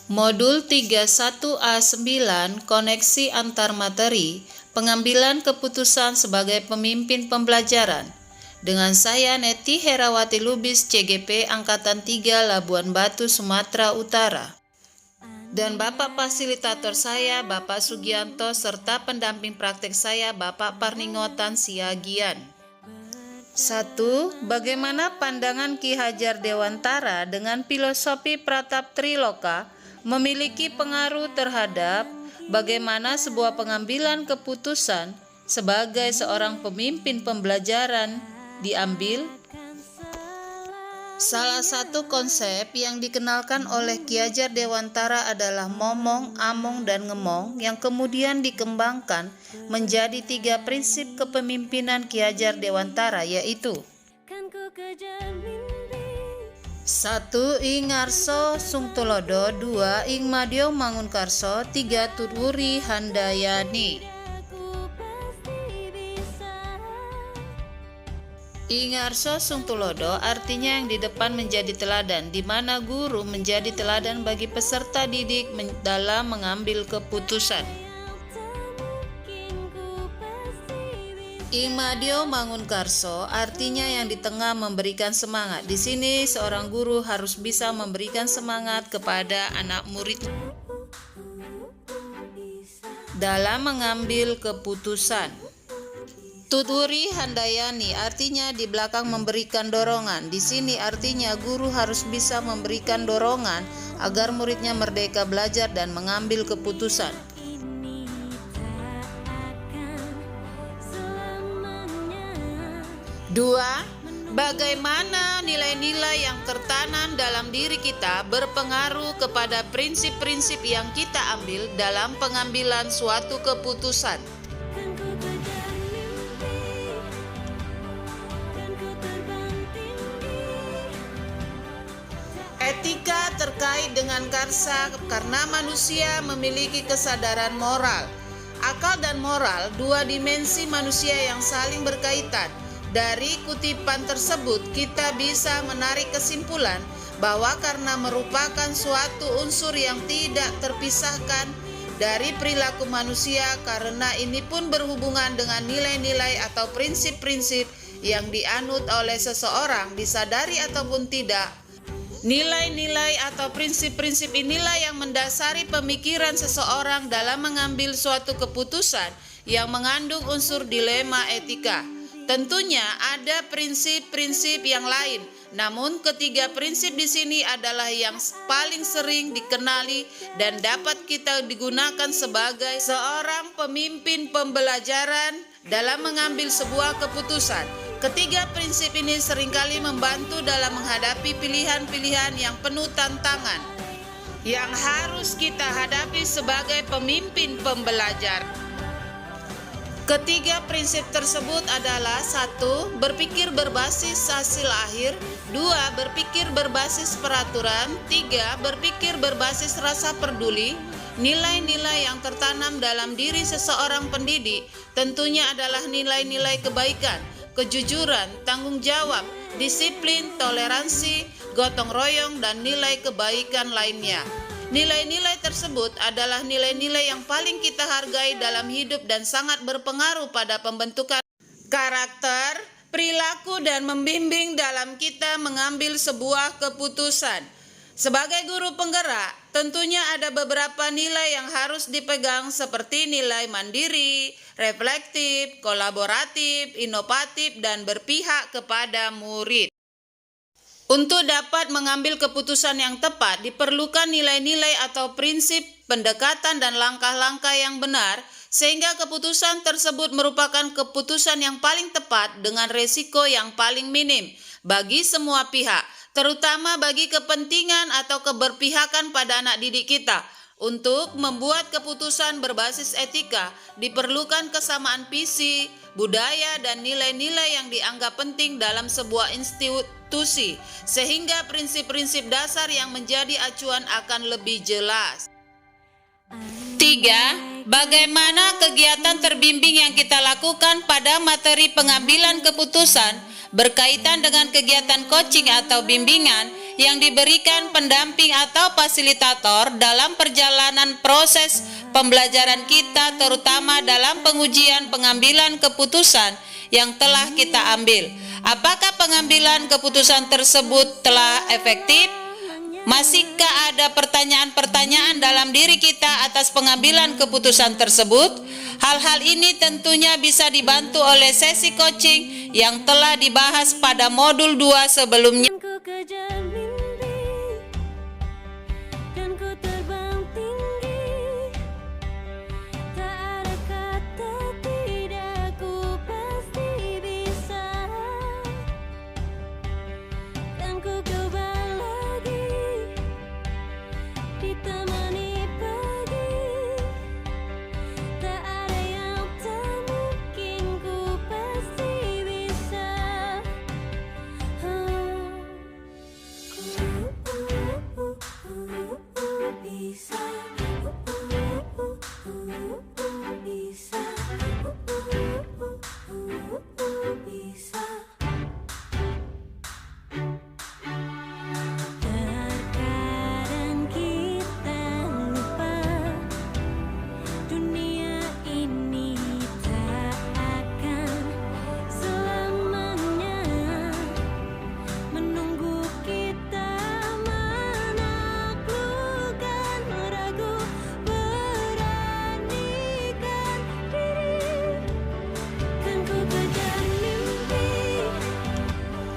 Modul 31A9 Koneksi Antar Materi, Pengambilan Keputusan sebagai Pemimpin Pembelajaran. Dengan saya Neti Herawati Lubis, CGP Angkatan 3 Labuan Batu, Sumatera Utara. Dan Bapak Fasilitator saya, Bapak Sugianto, serta pendamping praktek saya, Bapak Parningotan Siagian. 1. Bagaimana pandangan Ki Hajar Dewantara dengan filosofi Pratap Triloka memiliki pengaruh terhadap bagaimana sebuah pengambilan keputusan sebagai seorang pemimpin pembelajaran diambil? Salah satu konsep yang dikenalkan oleh Ki Hajar Dewantara adalah momong, among, dan ngemong yang kemudian dikembangkan menjadi 3 prinsip kepemimpinan Ki Hajar Dewantara, yaitu 1. Ing ngarso sung tulodo, 2. Ing madyo mangunkarso, 3. Tutwuri handayani. Ingarso sung tulodo artinya yang di depan menjadi teladan, di mana guru menjadi teladan bagi peserta didik dalam mengambil keputusan. Ing madyo mangunkarso artinya yang di tengah memberikan semangat. Di sini seorang guru harus bisa memberikan semangat kepada anak murid dalam mengambil keputusan. Tutwuri handayani artinya di belakang memberikan dorongan. Di sini artinya guru harus bisa memberikan dorongan agar muridnya merdeka belajar dan mengambil keputusan. 2. Bagaimana nilai-nilai yang tertanam dalam diri kita berpengaruh kepada prinsip-prinsip yang kita ambil dalam pengambilan suatu keputusan. Etika terkait dengan karena manusia memiliki kesadaran moral. Akal dan moral, 2 dimensi manusia yang saling berkaitan. Dari kutipan tersebut kita bisa menarik kesimpulan bahwa karena merupakan suatu unsur yang tidak terpisahkan dari perilaku manusia, karena ini pun berhubungan dengan nilai-nilai atau prinsip-prinsip yang dianut oleh seseorang, disadari ataupun tidak. Nilai-nilai atau prinsip-prinsip inilah yang mendasari pemikiran seseorang dalam mengambil suatu keputusan yang mengandung unsur dilema etika. Tentunya ada prinsip-prinsip yang lain, namun ketiga prinsip di sini adalah yang paling sering dikenali dan dapat kita digunakan sebagai seorang pemimpin pembelajaran dalam mengambil sebuah keputusan. Ketiga prinsip ini seringkali membantu dalam menghadapi pilihan-pilihan yang penuh tantangan yang harus kita hadapi sebagai pemimpin pembelajar. Ketiga prinsip tersebut adalah 1. Berpikir berbasis hasil akhir, 2. Berpikir berbasis peraturan, 3. Berpikir berbasis rasa peduli. Nilai-nilai yang tertanam dalam diri seseorang pendidik tentunya adalah nilai-nilai kebaikan, kejujuran, tanggung jawab, disiplin, toleransi, gotong royong, dan nilai kebaikan lainnya. Nilai-nilai tersebut adalah nilai-nilai yang paling kita hargai dalam hidup dan sangat berpengaruh pada pembentukan karakter, perilaku, dan membimbing dalam kita mengambil sebuah keputusan. Sebagai guru penggerak, tentunya ada beberapa nilai yang harus dipegang seperti nilai mandiri, reflektif, kolaboratif, inovatif, dan berpihak kepada murid. Untuk dapat mengambil keputusan yang tepat, diperlukan nilai-nilai atau prinsip pendekatan dan langkah-langkah yang benar, sehingga keputusan tersebut merupakan keputusan yang paling tepat dengan resiko yang paling minim bagi semua pihak, terutama bagi kepentingan atau keberpihakan pada anak didik kita. Untuk membuat keputusan berbasis etika, diperlukan kesamaan visi, budaya, dan nilai-nilai yang dianggap penting dalam sebuah institusi, sehingga prinsip-prinsip dasar yang menjadi acuan akan lebih jelas. 3. Bagaimana kegiatan terbimbing yang kita lakukan pada materi pengambilan keputusan berkaitan dengan kegiatan coaching atau bimbingan yang diberikan pendamping atau fasilitator dalam perjalanan proses pembelajaran kita, terutama dalam pengujian pengambilan keputusan yang telah kita ambil. Apakah pengambilan keputusan tersebut telah efektif? Masihkah ada pertanyaan-pertanyaan dalam diri kita atas pengambilan keputusan tersebut? Hal-hal ini tentunya bisa dibantu oleh sesi coaching yang telah dibahas pada modul 2 sebelumnya.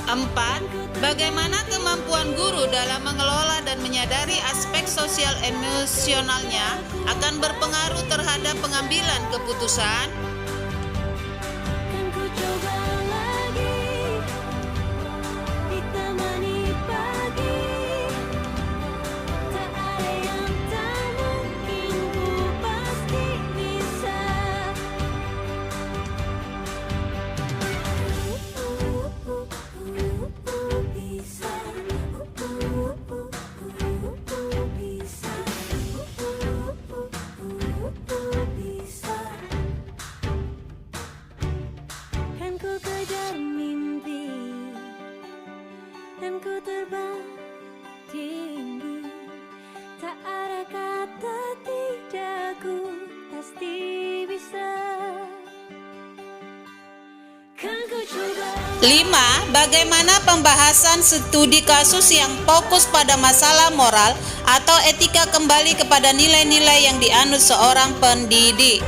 Empat, bagaimana kemampuan guru dalam mengelola dan menyadari aspek sosial emosionalnya akan berpengaruh terhadap pengambilan keputusan? Lima, bagaimana pembahasan studi kasus yang fokus pada masalah moral atau etika kembali kepada nilai-nilai yang dianut seorang pendidik.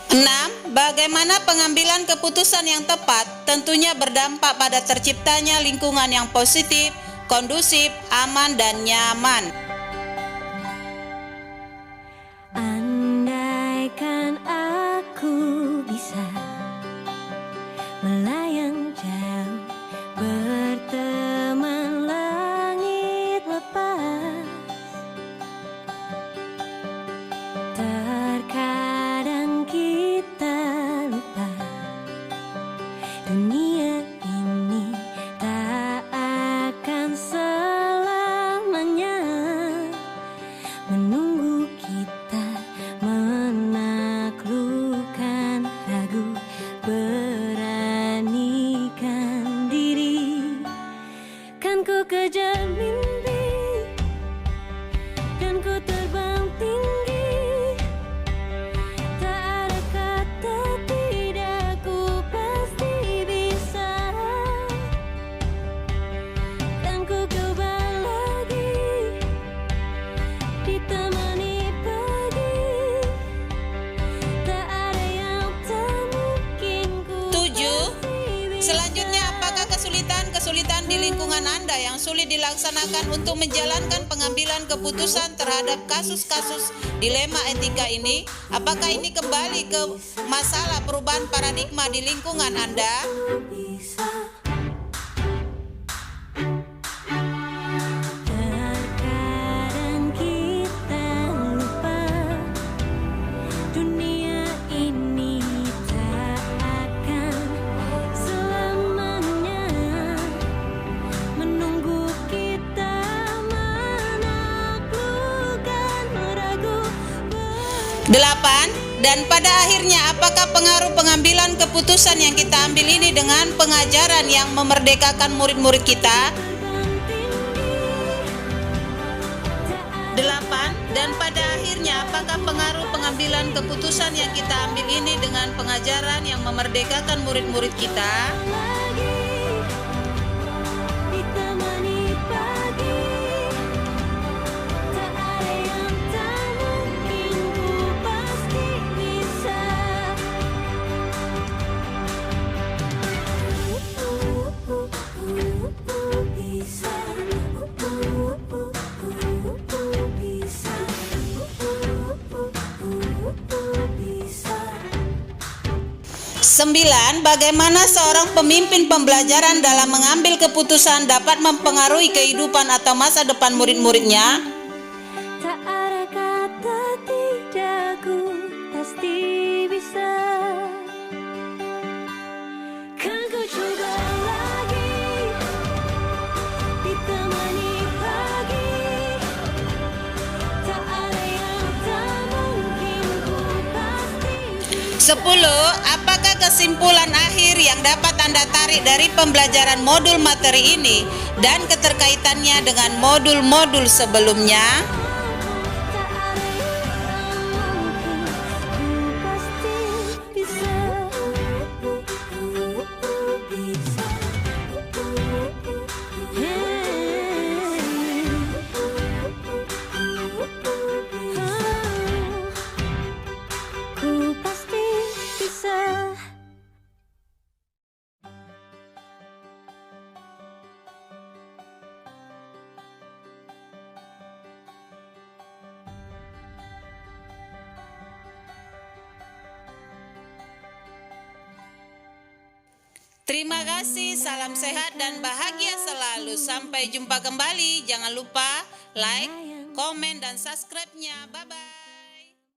Enam, bagaimana pengambilan keputusan yang tepat tentunya berdampak pada terciptanya lingkungan yang positif, kondusif, aman, dan nyaman. Andaikan aku bisa melayang jauh, berteman langit lepas, terkadang kita lupa dunia ini tak akan selamanya. apa yang sulit dilaksanakan untuk menjalankan pengambilan keputusan terhadap kasus-kasus dilema etika ini? Apakah ini kembali ke masalah perubahan paradigma di lingkungan Anda? Terkadang kita lupa dunia ini tak akan selamanya menunggu kita menaklukkan ragu. 8. Dan pada akhirnya apakah pengaruh pengambilan keputusan yang kita ambil ini dengan pengajaran yang memerdekakan murid-murid kita? 8. Dan pada akhirnya apakah pengaruh pengambilan keputusan yang kita ambil ini dengan pengajaran yang memerdekakan murid-murid kita? Ditemani pagi, tak ada yang tak mungkin, ku pasti bisa. Bisa. 9. Bagaimana seorang pemimpin pembelajaran dalam mengambil keputusan dapat mempengaruhi kehidupan atau masa depan murid-muridnya? Tak ada kata tidak, ku pasti bisa. Kan ku coba lagi, ditemani pagi, tak ada yang tak mungkin, ku pasti bisa. 10. Apakah kesimpulan akhir yang dapat Anda tarik dari pembelajaran modul materi ini dan keterkaitannya dengan modul-modul sebelumnya? Tak ada yang mungkin, ku pasti bisa. Ku pasti bisa. Terima kasih, salam sehat dan bahagia selalu. Sampai jumpa kembali. Jangan lupa like, komen, dan subscribe-nya. Bye-bye.